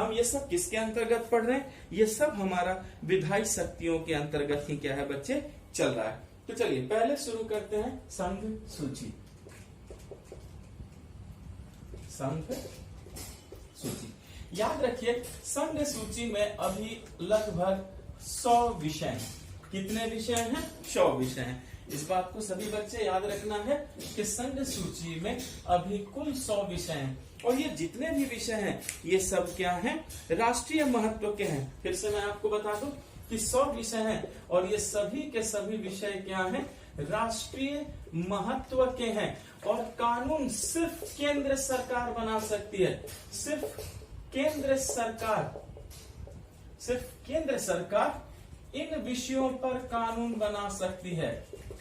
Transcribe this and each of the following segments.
हम ये सब किसके अंतर्गत पढ़ रहे हैं? ये सब हमारा विधायी शक्तियों के अंतर्गत ही क्या है बच्चे, चल रहा है। तो चलिए पहले शुरू करते हैं संघ सूची। संघ सूची याद रखिए, संघ सूची में अभी लगभग 100 विषय हैं। कितने विषय हैं? 100 विषय हैं। इस बात को सभी बच्चे याद रखना है कि संघ सूची में अभी कुल 100 विषय हैं, और ये जितने भी विषय हैं ये सब क्या हैं? राष्ट्रीय महत्व के हैं। फिर से मैं आपको बता दूं कि 100 विषय हैं और ये सभी के सभी विषय क्या हैं? राष्ट्रीय महत्व के हैं, और कानून सिर्फ केंद्र सरकार बना सकती है। सिर्फ केंद्र सरकार इन विषयों पर कानून बना सकती है।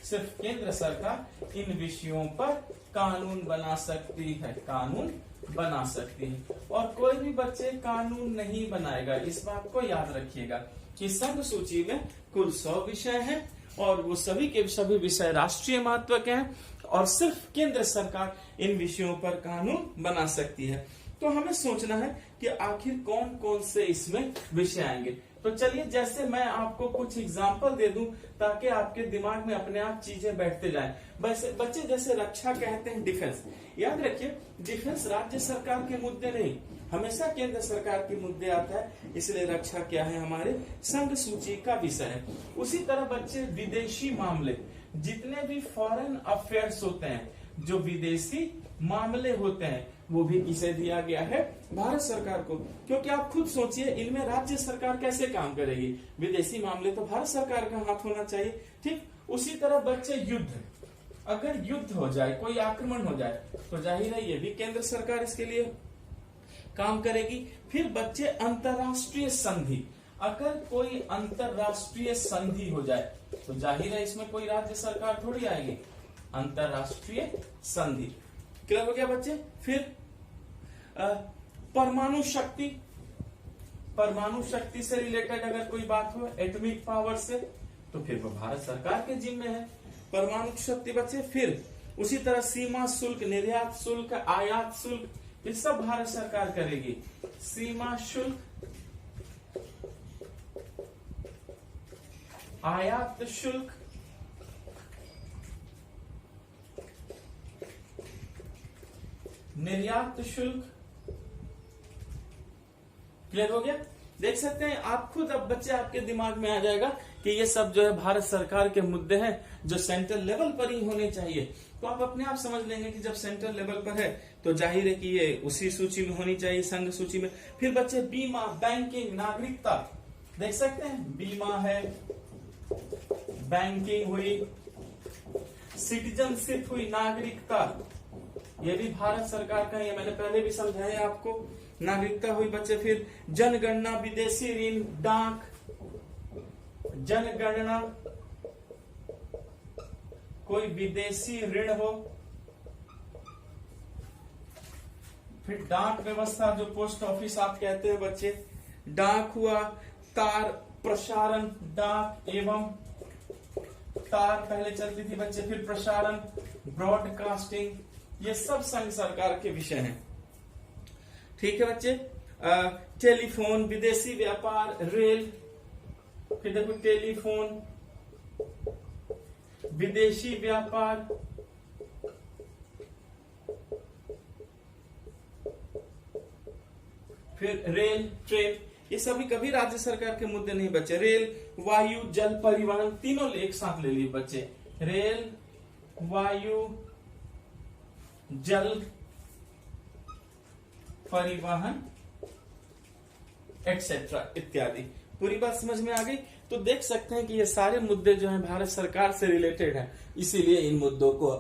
सिर्फ केंद्र सरकार इन विषयों पर कानून बना सकती है, कानून बना सकती है, और कोई भी बच्चे कानून नहीं बनाएगा। इस बात को याद रखिएगा कि संघ सूची में कुल 100 विषय हैं, और वो सभी के सभी विषय राष्ट्रीय महत्व के हैं, और सिर्फ केंद्र सरकार इन विषयों पर कानून बना सकती है। तो हमें सोचना है कि आखिर कौन कौन से इसमें विषय आएंगे। तो चलिए, जैसे मैं आपको कुछ एग्जाम्पल दे दूं ताकि आपके दिमाग में अपने आप चीजें बैठते जाएं। बच्चे जैसे रक्षा कहते हैं, डिफेंस। याद रखिए, डिफेंस राज्य सरकार के मुद्दे नहीं, हमेशा केंद्र सरकार के मुद्दे आता है, इसलिए रक्षा क्या है? हमारे संघ सूची का विषय है। उसी तरह बच्चे विदेशी मामले, जितने भी फॉरेन अफेयर्स होते हैं, जो विदेशी मामले होते हैं, वो भी किसे दिया गया है? भारत सरकार को। क्योंकि आप खुद सोचिए, इनमें राज्य सरकार कैसे काम करेगी? विदेशी मामले तो भारत सरकार का हाथ होना चाहिए। ठीक उसी तरह बच्चे युद्ध, अगर युद्ध हो जाए, कोई आक्रमण हो जाए, तो जाहिर है ये भी केंद्र सरकार इसके लिए काम करेगी। फिर बच्चे अंतरराष्ट्रीय संधि, अगर कोई अंतरराष्ट्रीय संधि हो जाए तो जाहिर है इसमें कोई राज्य सरकार थोड़ी आएगी। अंतरराष्ट्रीय संधि क्लियर हो गया बच्चे। फिर परमाणु शक्ति, परमाणु शक्ति से रिलेटेड अगर कोई बात हो, एटॉमिक पावर से, तो फिर वो भारत सरकार के जिम्मे है परमाणु शक्ति बच्चे। फिर उसी तरह सीमा शुल्क, निर्यात शुल्क, आयात शुल्क, ये सब भारत सरकार करेगी। सीमा शुल्क, आयात शुल्क, निर्यात शुल्क। क्लियर हो गया? देख सकते हैं आप खुद, अब बच्चे आपके दिमाग में आ जाएगा कि ये सब जो है भारत सरकार के मुद्दे हैं, जो सेंट्रल लेवल पर ही होने चाहिए। तो आप अपने आप समझ लेंगे कि जब सेंट्रल लेवल पर है तो जाहिर है कि ये उसी सूची में होनी चाहिए, संघ सूची में। फिर बच्चे बीमा, बैंकिंग, नागरिकता, देख सकते हैं बीमा है, बैंकिंग हुई, सिटीजनशिप हुई, नागरिकता, ये भी भारत सरकार का है, मैंने पहले भी समझाया आपको। नागरिकता हुई बच्चे। फिर जनगणना, विदेशी ऋण, डाक, जनगणना, कोई विदेशी ऋण हो, फिर डाक व्यवस्था, जो पोस्ट ऑफिस आप कहते हैं बच्चे, डाक हुआ, तार प्रसारण, डाक एवं तार पहले चलती थी बच्चे, फिर प्रसारण, ब्रॉडकास्टिंग, ये सब संघ सरकार के विषय हैं। ठीक है बच्चे। टेलीफोन, विदेशी व्यापार, रेल, फिर देखो टेलीफोन, विदेशी व्यापार, फिर रेल, ट्रेन, ये सभी कभी राज्य सरकार के मुद्दे नहीं बच्चे। रेल, वायु, जल परिवहन, तीनों एक साथ ले लिए बच्चे। रेल, वायु, जल परिवहन एक्सेट्रा इत्यादि। पूरी बात समझ में आ गई? तो देख सकते हैं कि ये सारे मुद्दे जो हैं भारत सरकार से रिलेटेड हैं, इसीलिए इन मुद्दों को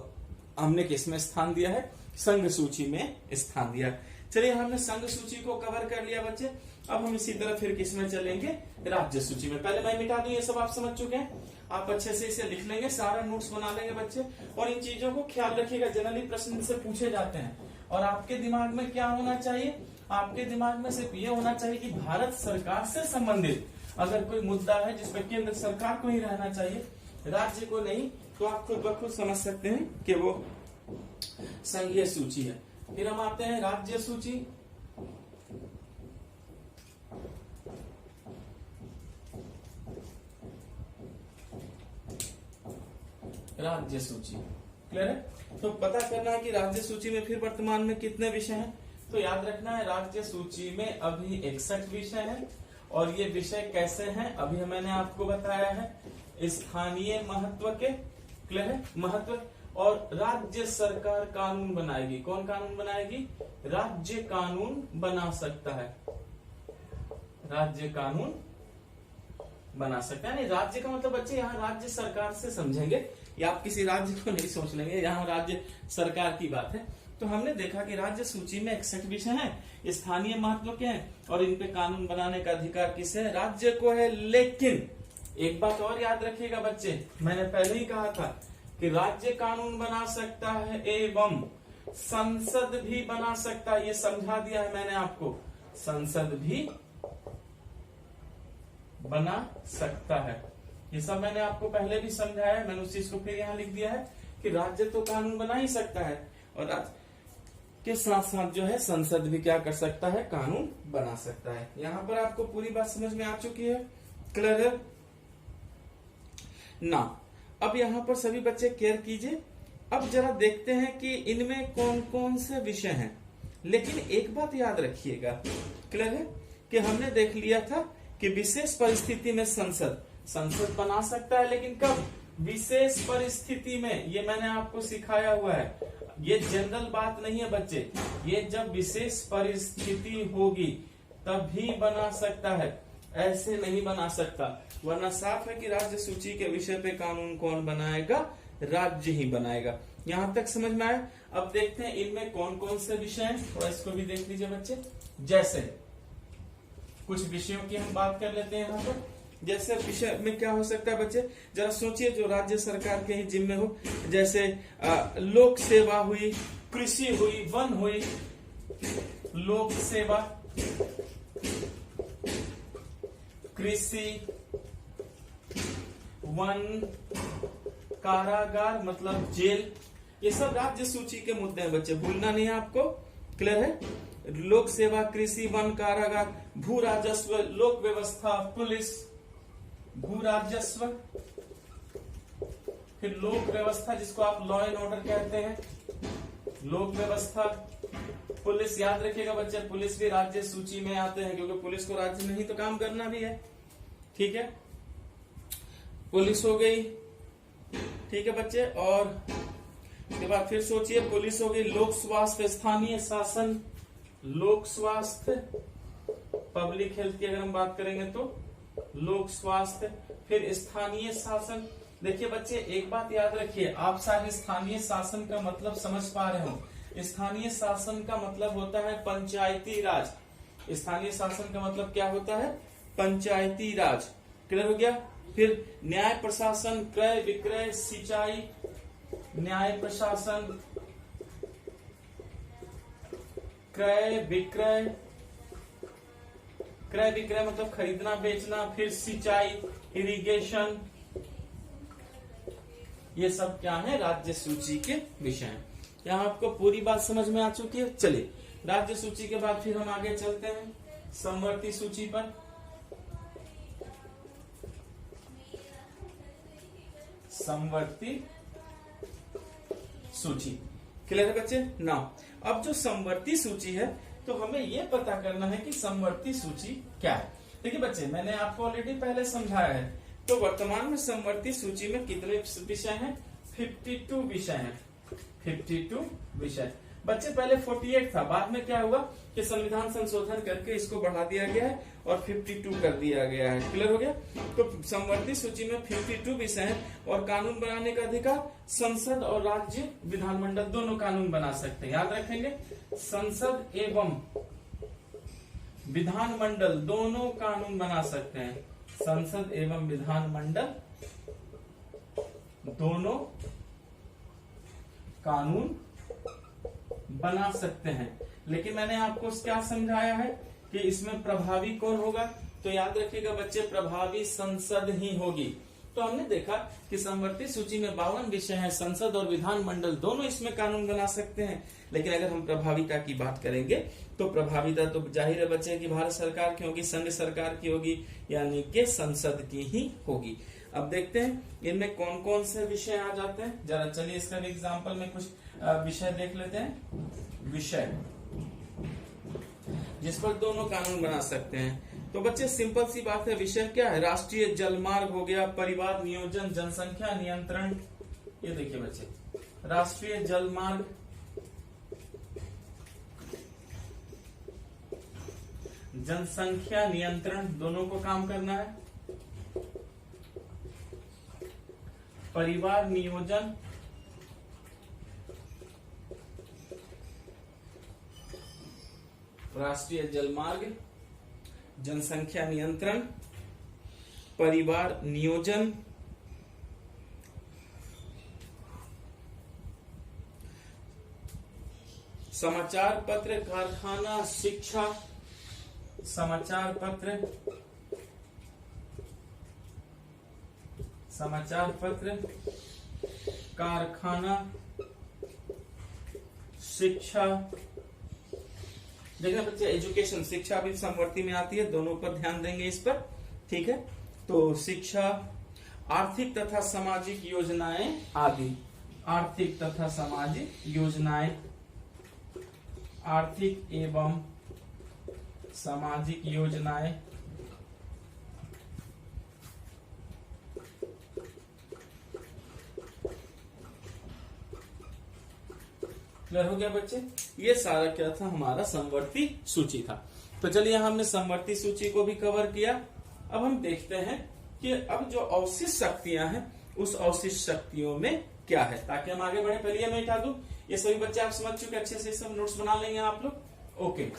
हमने किसमें स्थान दिया है? संघ सूची में स्थान दिया। चलिए, हमने संघ सूची को कवर कर लिया बच्चे। अब हम इसी तरह फिर किसमें चलेंगे? राज्य सूची में। पहले मैं मिटा दूं, ये सब आप समझ चुके हैं। आप अच्छे से इसे लिख लेंगे, सारा नोट्स बना लेंगे बच्चे, और इन चीजों को ख्याल रखिएगा, जनरली प्रश्न से पूछे जाते हैं। और आपके दिमाग में क्या होना चाहिए? आपके दिमाग में सिर्फ ये होना चाहिए कि भारत सरकार से संबंधित अगर कोई मुद्दा है जिसमें केंद्र सरकार को ही रहना चाहिए, राज्य को नहीं, तो आप खुद ब खुद समझ सकते हैं कि वो संघीय सूची है। फिर हम आते हैं राज्य सूची। राज्य सूची। क्लियर है? तो पता करना है कि राज्य सूची में फिर वर्तमान में कितने विषय हैं। तो याद रखना है राज्य सूची में अभी 61 विषय हैं। और ये विषय कैसे हैं अभी मैंने आपको बताया है, स्थानीय महत्व के। क्लियर है? महत्व। और राज्य सरकार कानून बनाएगी। कौन कानून बनाएगी? राज्य कानून बना सकता है। राज्य कानून बना सकता है। नहीं, राज्य का मतलब बच्चे यहाँ राज्य सरकार से समझेंगे, या आप किसी राज्य को नहीं सोच लेंगे, यहाँ राज्य सरकार की बात है। तो हमने देखा कि राज्य सूची में 61 विषय हैं, स्थानीय महत्व के हैं, और इन पे कानून बनाने का अधिकार किसे है? राज्य को है। लेकिन एक बात और याद रखिएगा बच्चे, मैंने पहले ही कहा था कि राज्य कानून बना सकता है एवं संसद भी बना सकता है। ये समझा दिया है मैंने आपको, संसद भी बना सकता है। ये सब मैंने आपको पहले भी समझाया है, मैंने उस चीज को फिर यहाँ लिख दिया है कि राज्य तो कानून बना ही सकता है, और राज्य के साथ साथ जो है संसद भी क्या कर सकता है? कानून बना सकता है। यहाँ पर आपको पूरी बात समझ में आ चुकी है। क्लियर है ना? अब यहाँ पर सभी बच्चे केयर कीजिए। अब जरा देखते हैं कि इनमें कौन कौन से विषय हैं। लेकिन एक बात याद रखिएगा, क्लियर है, कि हमने देख लिया था कि विशेष परिस्थिति में संसद बना सकता है, लेकिन कब? विशेष परिस्थिति में। ये मैंने आपको सिखाया हुआ है, ये जनरल बात नहीं है बच्चे, ये जब विशेष परिस्थिति होगी तभी बना सकता है, ऐसे नहीं बना सकता। वरना साफ है कि राज्य सूची के विषय पे कानून कौन बनाएगा? राज्य ही बनाएगा। यहां तक समझ में आया? अब देखते हैं इनमें कौन कौन से विषय हैं, थोड़ा इसको भी देख लीजिए बच्चे। जैसे कुछ विषयों की हम बात कर लेते हैं यहाँ पर। जैसे विषय में क्या हो सकता है बच्चे, जरा सोचिए, जो राज्य सरकार के ही जिम्मे हो। जैसे लोक सेवा हुई, कृषि हुई, वन हुई। लोक सेवा, कृषि, वन, कारागार मतलब जेल, ये सब राज्य सूची के मुद्दे हैं बच्चे, भूलना नहीं है आपको। क्लियर है? लोक सेवा, कृषि, वन, कारागार, भू राजस्व, लोक व्यवस्था, पुलिस, भू राजस्व, फिर लोक व्यवस्था जिसको आप लॉ एंड ऑर्डर कहते हैं, लोक व्यवस्था, पुलिस। याद रखिएगा बच्चे, पुलिस भी राज्य सूची में आते हैं, क्योंकि पुलिस को राज्य में ही तो काम करना भी है। ठीक है, पुलिस हो गई। ठीक है बच्चे, और उसके बाद फिर सोचिए, पुलिस हो गई, लोक स्वास्थ्य, स्थानीय शासन, लोक स्वास्थ्य, पब्लिक हेल्थ की अगर हम बात करेंगे तो लोक स्वास्थ्य, फिर स्थानीय शासन। देखिए बच्चे, एक बात याद रखिए, आप शायद स्थानीय शासन का मतलब समझ पा रहे हो। स्थानीय शासन का मतलब होता है पंचायती राज। स्थानीय शासन का मतलब क्या होता है? पंचायती राज। क्लियर हो गया? फिर न्याय प्रशासन, क्रय विक्रय, सिंचाई, न्याय प्रशासन, क्रय विक्रय, क्रय विक्रय मतलब खरीदना बेचना, फिर सिंचाई, इरिगेशन, ये सब क्या है? राज्य सूची के विषय हैं। यहाँ आपको पूरी बात समझ में आ चुकी है। चलिए, राज्य सूची के बाद फिर हम आगे चलते हैं समवर्ती सूची पर। समवर्ती सूची। क्लियर है बच्चे? ना, अब जो समवर्ती सूची है, तो हमें यह पता करना है कि समवर्ती सूची क्या है। देखिए बच्चे, मैंने आपको ऑलरेडी पहले समझाया है। तो वर्तमान में समवर्ती सूची में कितने विषय हैं? 52 विषय हैं। 52 विषय। बच्चे पहले 48 था, बाद में क्या हुआ कि संविधान संशोधन करके इसको बढ़ा दिया गया है और 52 कर दिया गया है। क्लियर हो गया? तो समवर्ती सूची में 52 विषय हैं, और कानून बनाने का अधिकार संसद और राज्य विधानमंडल दोनों कानून बना सकते हैं। याद रखेंगे, संसद एवं विधानमंडल दोनों कानून बना सकते हैं। संसद एवं विधानमंडल दोनों कानून बना सकते हैं। लेकिन मैंने आपको क्या समझाया है कि इसमें प्रभावी कौन होगा? तो याद रखिएगा बच्चे, प्रभावी संसद ही होगी। तो हमने देखा कि समवर्ती सूची में 52 विषय हैं, संसद और विधानमंडल दोनों इसमें कानून बना सकते हैं। लेकिन अगर हम प्रभाविता की बात करेंगे तो प्रभाविता तो जाहिर है बच्चे की भारत सरकार की होगी, संघ सरकार की होगी, यानी कि संसद की ही होगी। अब देखते हैं इनमें कौन कौन से विषय आ जाते हैं। जरा चलिए इसका एग्जाम्पल में कुछ विषय देख लेते हैं। विषय जिस पर दोनों कानून बना सकते हैं, तो बच्चे सिंपल सी बात है, विषय क्या है? राष्ट्रीय जलमार्ग हो गया, परिवार नियोजन, जनसंख्या नियंत्रण। ये देखिए बच्चे, राष्ट्रीय जलमार्ग, जनसंख्या नियंत्रण, दोनों को काम करना है। परिवार नियोजन, राष्ट्रीय जलमार्ग, जनसंख्या नियंत्रण, परिवार नियोजन, समाचार पत्र, कारखाना, शिक्षा, समाचार पत्र, समाचार पत्र, कारखाना, शिक्षा। देखना बच्चे, एजुकेशन, शिक्षा भी समवर्ती में आती है, दोनों पर ध्यान देंगे इस पर, ठीक है। तो शिक्षा, आर्थिक तथा सामाजिक योजनाएं आदि, आर्थिक तथा सामाजिक योजनाएं, आर्थिक एवं सामाजिक योजनाएं, क्लियर हो गया बच्चे? ये सारा क्या था? हमारा समवर्ती सूची था। तो चलिए हमने समवर्ती सूची को भी कवर किया। अब हम देखते हैं कि अब जो अवशिष्ट शक्तियां हैं उस अवशिष्ट शक्तियों में क्या है, ताकि हम आगे बढ़े। पहले मैं हटा दूं, ये सभी बच्चे आप समझ चुके, अच्छे से सब नोट्स बना लेंगे आप लोग। ओके,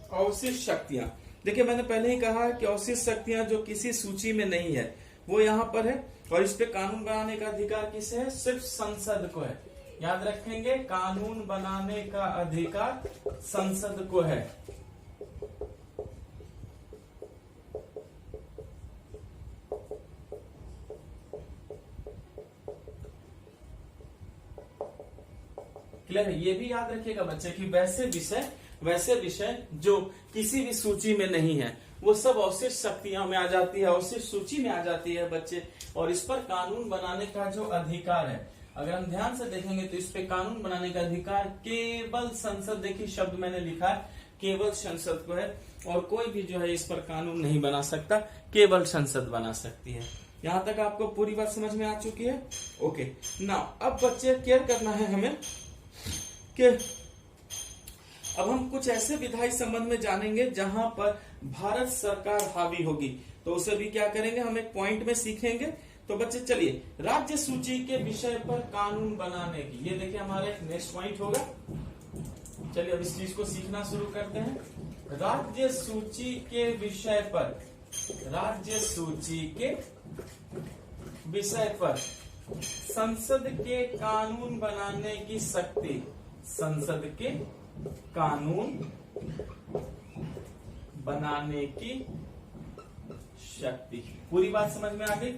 अवशिष्ट शक्तियां, देखिए मैंने पहले ही कहा है कि अवशिष्ट शक्तियां जो किसी सूची में नहीं है वो यहाँ पर है, और इस पे कानून बनाने का अधिकार किसे है? सिर्फ संसद को है। याद रखेंगे, कानून बनाने का अधिकार संसद को है। क्लियर है? ये भी याद रखिएगा बच्चे कि वैसे विषय जो किसी भी सूची में नहीं है वो सब अवशिष्ट शक्तियां में आ जाती है, अवशिष्ट सूची में आ जाती है बच्चे, और इस पर कानून बनाने का जो अधिकार है, अगर हम ध्यान से देखेंगे तो इस पे कानून बनाने का अधिकार केवल संसद, देखिए शब्द मैंने लिखा है, केवल संसद को है, और कोई भी जो है इस पर कानून नहीं बना सकता, केवल संसद बना सकती है। यहां तक आपको पूरी बात समझ में आ चुकी है? ओके, नाउ अब बच्चे केयर करना है हमें कि अब हम कुछ ऐसे विधायी संबंध में जानेंगे जहां पर भारत सरकार हावी होगी, तो उसे भी क्या करेंगे, हम एक पॉइंट में सीखेंगे। तो बच्चे चलिए, राज्य सूची के विषय पर कानून बनाने की, ये देखिए हमारा एक नेक्स्ट पॉइंट होगा। चलिए अब इस चीज को सीखना शुरू करते हैं। राज्य सूची के विषय पर, राज्य सूची के विषय पर संसद के कानून बनाने की शक्ति, संसद के कानून बनाने की शक्ति। पूरी बात समझ में आ गई?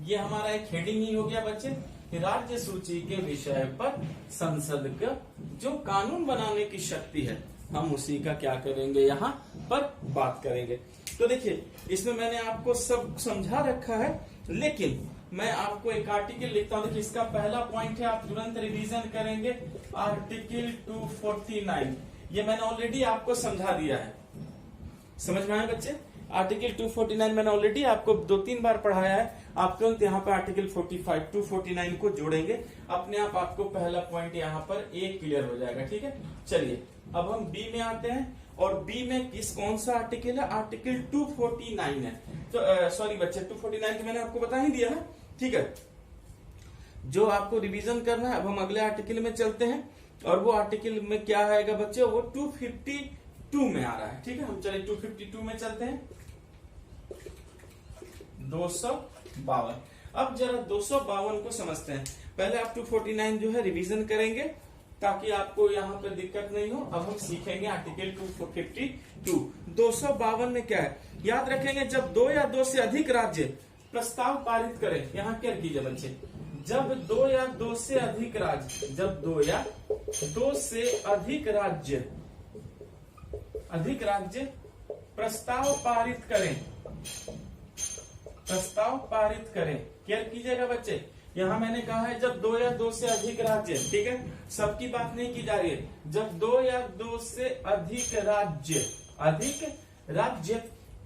ये हमारा एक हेडिंग ही हो गया बच्चे कि राज्य सूची के विषय पर संसद का जो कानून बनाने की शक्ति है, हम उसी का क्या करेंगे, यहाँ पर बात करेंगे। तो देखिए इसमें मैंने आपको सब समझा रखा है, लेकिन मैं आपको एक आर्टिकल लिखता हूं। देखिए इसका पहला पॉइंट है, आप तुरंत रिवीजन करेंगे, आर्टिकल 249। ये मैंने ऑलरेडी आपको समझा दिया है, समझ में आया बच्चे? आर्टिकल 249 मैंने ऑलरेडी आपको 2-3 बार पढ़ाया है। आप तुरंत यहाँ पर आर्टिकल 45 249 को जोड़ेंगे, अपने आप आपको पहला पॉइंट यहाँ पर एक क्लियर हो जाएगा। ठीक है, चलिए अब हम बी में आते हैं, और बी में कौन सा आर्टिकल है? आर्टिकल 249 है। तो सॉरी बच्चे, 249 तो मैंने आपको बता ही दिया है। ठीक है, जो आपको रिवीजन करना है, अब हम अगले आर्टिकल में चलते हैं, और वो आर्टिकल में क्या आएगा बच्चे? वो 252 में आ रहा है। ठीक है, हम चलिए 252 में चलते हैं। 252। अब जरा 252 को समझते हैं। पहले आप 249 जो है रिवीजन करेंगे ताकि आपको यहाँ पे दिक्कत नहीं हो। अब हम सीखेंगे आर्टिकल 252। 252 में क्या है याद रखेंगे? जब 2 या 2 से अधिक राज्य प्रस्ताव पारित करें, यहाँ क्या कीजिए बच्चे, जब 2 या 2 से अधिक राज्य, जब 2 या 2 से अधिक राज्य प्रस्ताव पारित करें, प्रस्ताव पारित करें, क्या कीजिएगा बच्चे? यहां मैंने कहा है जब 2 या 2 से अधिक राज्य, ठीक है, सबकी बात नहीं की जा रही है। जब 2 या 2 से अधिक राज्य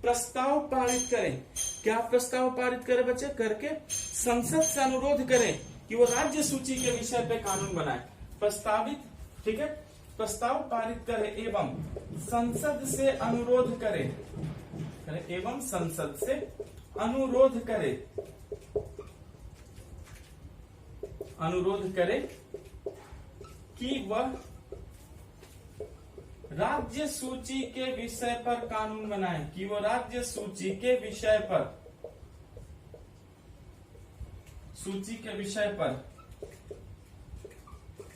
प्रस्ताव पारित करें, क्या प्रस्ताव पारित करें बच्चे? करके संसद से अनुरोध करें कि वो राज्य सूची के विषय पे कानून बनाए। प्रस्तावित, ठीक है, प्रस्ताव पारित करें एवं संसद से अनुरोध करें, एवं संसद से अनुरोध करे कि वह राज्य सूची के विषय पर कानून बनाए, कि वो राज्य सूची के विषय पर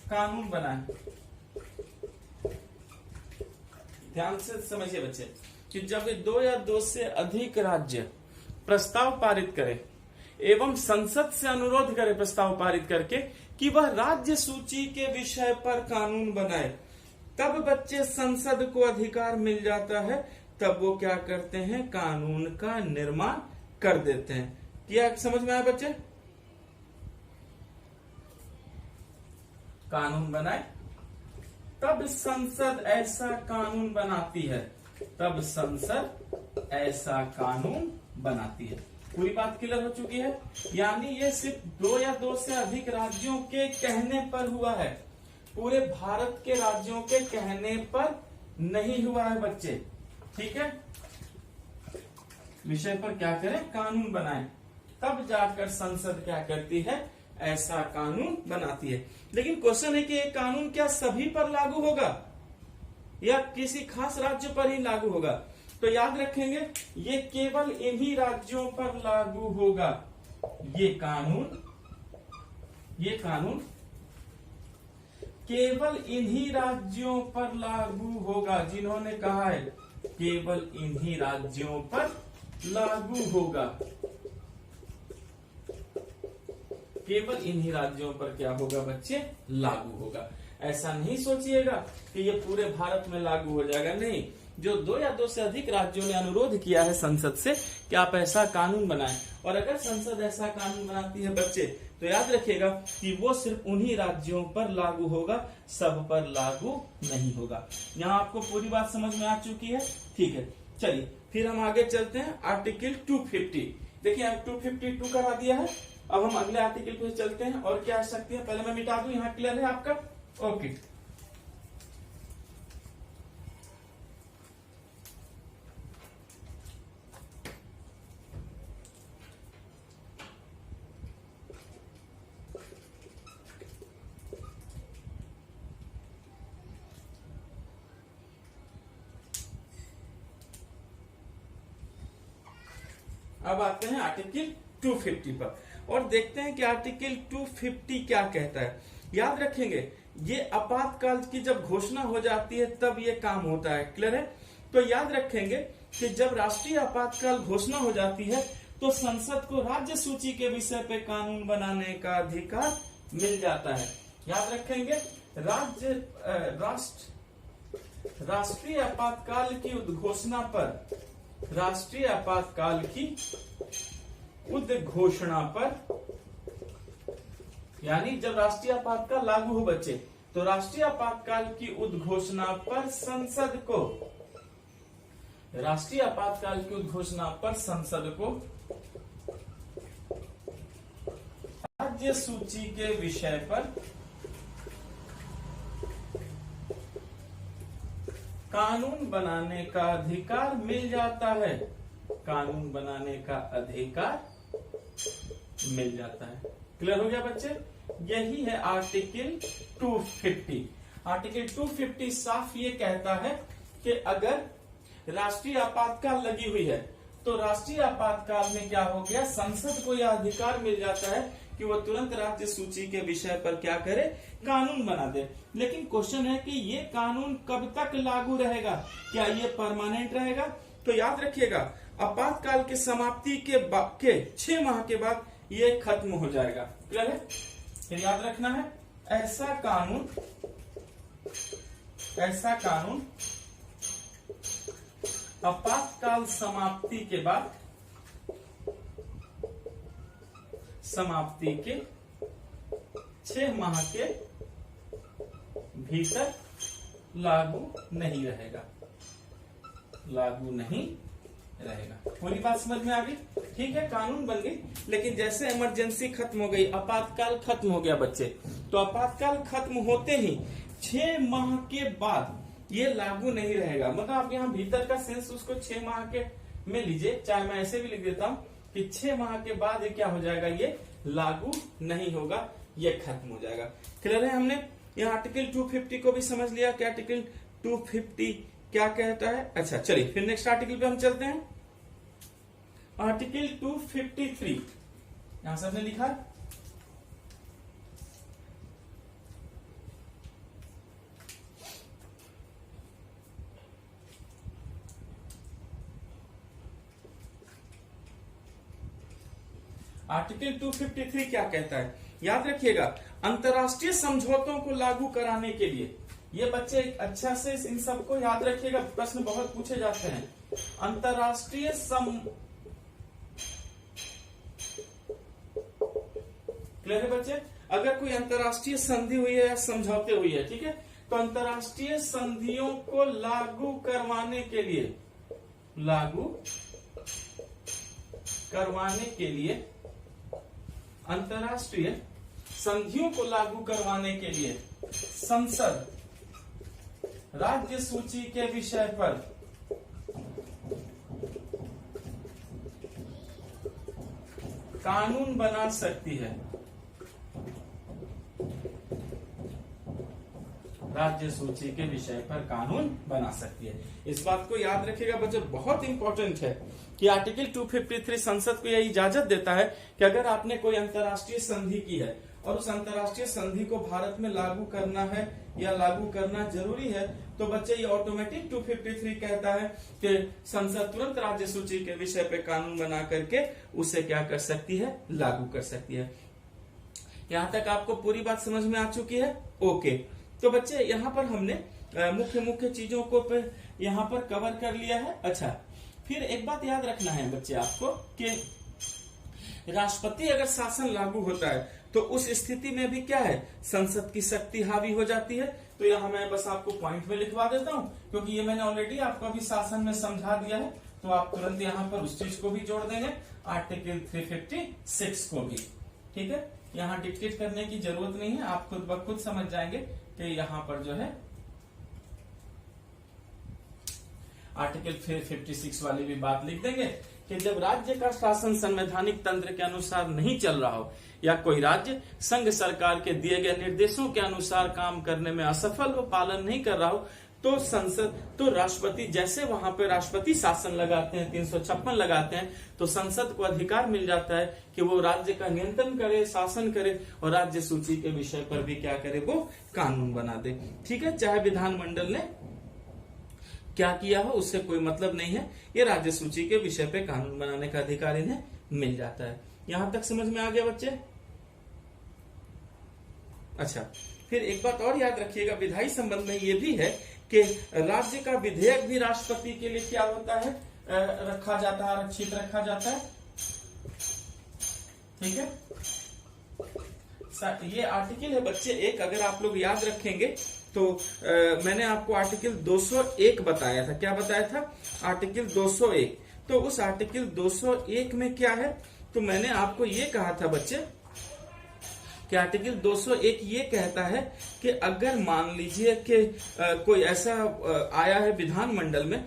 कानून बनाए। ध्यान से समझिए बच्चे कि जब 2 या 2 से अधिक राज्य प्रस्ताव पारित करे एवं संसद से अनुरोध करे प्रस्ताव पारित करके कि वह राज्य सूची के विषय पर कानून बनाए, तब बच्चे संसद को अधिकार मिल जाता है, तब वो क्या करते हैं? कानून का निर्माण कर देते हैं। क्या समझ में आया बच्चे? कानून बनाए तब संसद ऐसा कानून बनाती है, तब संसद ऐसा कानून बनाती है। पूरी बात क्लियर हो चुकी है। यानी ये सिर्फ 2 या 2 से अधिक राज्यों के कहने पर हुआ है, पूरे भारत के राज्यों के कहने पर नहीं हुआ है बच्चे। ठीक है, विषय पर क्या करें? कानून बनाए, तब जाकर संसद क्या करती है? ऐसा कानून बनाती है। लेकिन क्वेश्चन है कि ये कानून क्या सभी पर लागू होगा या किसी खास राज्य पर ही लागू होगा? तो याद रखेंगे ये केवल इन्हीं राज्यों पर लागू होगा। ये कानून केवल इन्हीं राज्यों पर लागू होगा, जिन्होंने कहा है केवल इन्हीं राज्यों पर लागू होगा। केवल इन्हीं राज्यों पर क्या होगा बच्चे? लागू होगा। ऐसा नहीं सोचिएगा कि ये पूरे भारत में लागू हो जाएगा, नहीं। जो 2 या 2 से अधिक राज्यों ने अनुरोध किया है संसद से कि आप ऐसा कानून बनाएं, और अगर संसद ऐसा कानून बनाती है बच्चे, तो याद रखिएगा कि वो सिर्फ उन्हीं राज्यों पर लागू होगा, सब पर लागू नहीं होगा। यहाँ आपको पूरी बात समझ में आ चुकी है? ठीक है, चलिए फिर हम आगे चलते हैं। आर्टिकल 250, देखिए 252 करा दिया है। अब हम अगले आर्टिकल पे चलते हैं। और क्या आ सकती है? पहले मैं मिटा दूं, यहाँ क्लियर है आपका? ओके, अब आते हैं आर्टिकल 250 पर और देखते हैं कि आर्टिकल 250 क्या कहता है। याद रखेंगे ये आपातकाल की जब घोषणा हो जाती है तब ये काम होता है। क्लियर है? तो याद रखेंगे कि जब राष्ट्रीय आपातकाल घोषणा हो जाती है तो संसद को राज्य सूची के विषय पे कानून बनाने का अधिकार मिल जाता है। याद रखेंगे राष्ट्रीय आपातकाल की उद्घोषणा पर, राष्ट्रीय आपातकाल की उद्घोषणा पर, यानी जब राष्ट्रीय आपातकाल लागू हो बच्चे, तो राष्ट्रीय आपातकाल की उद्घोषणा पर संसद को राष्ट्रीय आपातकाल की घोषणा पर संसद को राज्य सूची के विषय पर कानून बनाने का अधिकार मिल जाता है। कानून बनाने का अधिकार मिल जाता है। क्लियर हो गया बच्चे? यही है आर्टिकल 250। आर्टिकल 250 साफ ये कहता है कि अगर राष्ट्रीय आपातकाल लगी हुई है तो राष्ट्रीय आपातकाल में क्या हो गया, संसद को यह अधिकार मिल जाता है कि वो तुरंत राज्य सूची के विषय पर क्या करे, कानून बना दे। लेकिन क्वेश्चन है कि ये कानून कब तक लागू रहेगा, क्या ये परमानेंट रहेगा? तो याद रखिएगा आपातकाल की समाप्ति के 6 माह के बाद ये खत्म हो जाएगा। क्लियर है? फिर याद रखना है ऐसा कानून आपातकाल समाप्ति के बाद समाप्ति के 6 माह के भीतर लागू नहीं रहेगा। लागू नहीं रहेगा। पूरी बात समझ में आ गई? ठीक है, कानून बन गई, लेकिन जैसे इमरजेंसी खत्म हो गई, आपातकाल खत्म हो गया बच्चे, तो आपातकाल खत्म होते ही 6 माह के बाद ये लागू नहीं रहेगा। मतलब आप यहाँ भीतर का सेंस उसको 6 माह के में लीजिए, चाहे मैं ऐसे भी लिख देता हूँ कि 6 माह के बाद ये क्या हो जाएगा, ये लागू नहीं होगा, ये खत्म हो जाएगा। क्लियर है? हमने यहाँ आर्टिकल 250 को भी समझ लिया कि आर्टिकल 250 क्या कहता है। अच्छा चलिए फिर नेक्स्ट आर्टिकल पे हम चलते हैं। आर्टिकल 253 यहां से हमने लिखा आर्टिकल 253 क्या कहता है, याद रखिएगा अंतर्राष्ट्रीय समझौतों को लागू कराने के लिए, ये बच्चे अच्छा से इन सबको याद रखिएगा, प्रश्न बहुत पूछे जाते हैं। अंतर्राष्ट्रीय क्लियर है बच्चे? अगर कोई अंतर्राष्ट्रीय संधि हुई है या समझौते हुई है, ठीक है, तो अंतर्राष्ट्रीय संधियों को लागू करवाने के लिए अंतर्राष्ट्रीय संधियों को लागू करवाने के लिए संसद राज्य सूची के विषय पर कानून बना सकती है। राज्य सूची के विषय पर कानून बना सकती है। इस बात को याद रखिएगा बच्चों, बहुत इंपॉर्टेंट है कि आर्टिकल 253 संसद को यह इजाजत देता है कि अगर आपने कोई अंतर्राष्ट्रीय संधि की है और उस अंतर्राष्ट्रीय संधि को भारत में लागू करना है या लागू करना जरूरी है, तो बच्चे ये ऑटोमेटिक 253 कहता है कि संसद तुरंत राज्य सूची के विषय पे कानून बना करके उसे क्या कर सकती है, लागू कर सकती है। यहां तक आपको पूरी बात समझ में आ चुकी है? ओके, तो बच्चे यहाँ पर हमने मुख्य मुख्य चीजों को यहाँ पर कवर कर लिया है। अच्छा, फिर एक बात याद रखना है बच्चे आपको कि राष्ट्रपति अगर शासन लागू होता है तो उस स्थिति में भी क्या है, संसद की शक्ति हावी हो जाती है। तो यहाँ मैं बस आपको पॉइंट में लिखवा देता हूँ, क्योंकि ये मैंने ऑलरेडी आपको अभी शासन में समझा दिया है, तो आप तुरंत यहाँ पर उस चीज को भी जोड़ देंगे, आर्टिकल 356 को भी। ठीक है, यहाँ डिक्टेट करने की जरूरत नहीं है, आप खुद ब खुद समझ जाएंगे कि यहाँ पर जो है आर्टिकल 356 वाली भी बात लिख देंगे कि जब राज्य का शासन संवैधानिक तंत्र के अनुसार नहीं चल रहा हो या कोई राज्य संघ सरकार के दिए गए निर्देशों के अनुसार काम करने में असफल हो, पालन नहीं कर रहा हो, तो संसद तो राष्ट्रपति जैसे वहां पे राष्ट्रपति शासन लगाते हैं, 356 लगाते हैं, तो संसद को अधिकार मिल जाता है कि वो राज्य का नियंत्रण करे, शासन करे और राज्य सूची के विषय पर भी क्या करे, वो कानून बना दे। ठीक है, चाहे विधानमंडल ने क्या किया हो उससे कोई मतलब नहीं है, ये राज्य सूची के विषय पे कानून बनाने का अधिकार इन्हें मिल जाता है। यहां तक समझ में आ गया बच्चे? अच्छा, फिर एक बात और याद रखिएगा, विधायी संबंध में ये भी है कि राज्य का विधेयक भी राष्ट्रपति के लिए क्या होता है, रखा जाता है, आरक्षित रखा जाता है। ठीक है, ये आर्टिकल है बच्चे एक, अगर आप लोग याद रखेंगे तो मैंने आपको आर्टिकल 201 बताया था। क्या बताया था? आर्टिकल 201। तो उस आर्टिकल 201 में क्या है, तो मैंने आपको ये कहा था बच्चे कि आर्टिकल 201 ये कहता है कि अगर मान लीजिए कि कोई ऐसा आया है विधानमंडल में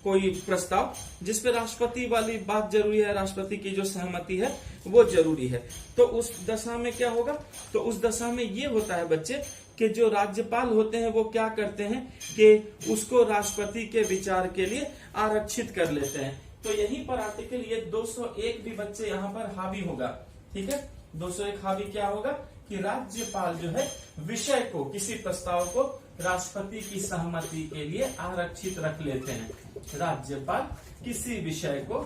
कोई प्रस्ताव जिस पे राष्ट्रपति वाली बात जरूरी है, राष्ट्रपति की जो सहमति है वो जरूरी है, तो उस दशा में क्या होगा, तो उस दशा में ये होता है बच्चे कि जो राज्यपाल होते हैं वो क्या करते हैं कि उसको राष्ट्रपति के विचार के लिए आरक्षित कर लेते हैं। तो यहीं पर आर्टिकल ये 201 भी बच्चे यहाँ पर हावी होगा। ठीक है, 201 हावी क्या होगा कि राज्यपाल जो है विषय को, किसी प्रस्ताव को राष्ट्रपति की सहमति के लिए आरक्षित रख लेते हैं। राज्यपाल किसी विषय को,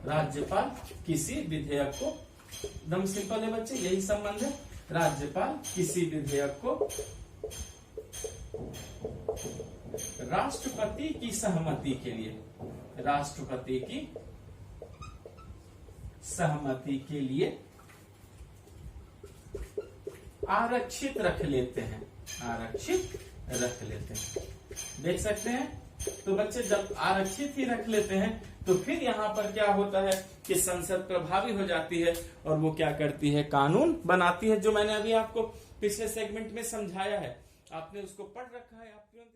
राज्यपाल किसी विधेयक को, एकदम सिंपल है बच्चे, यही संबंध है। राज्यपाल किसी विधेयक को राष्ट्रपति की सहमति के लिए, राष्ट्रपति की सहमति के लिए आरक्षित रख लेते हैं, आरक्षित रख लेते हैं। देख सकते हैं, तो बच्चे जब आरक्षित ही रख लेते हैं तो फिर यहाँ पर क्या होता है कि संसद प्रभावी हो जाती है और वो क्या करती है, कानून बनाती है। जो मैंने अभी आपको पिछले सेगमेंट में समझाया है, आपने उसको पढ़ रखा है, आप तुरंत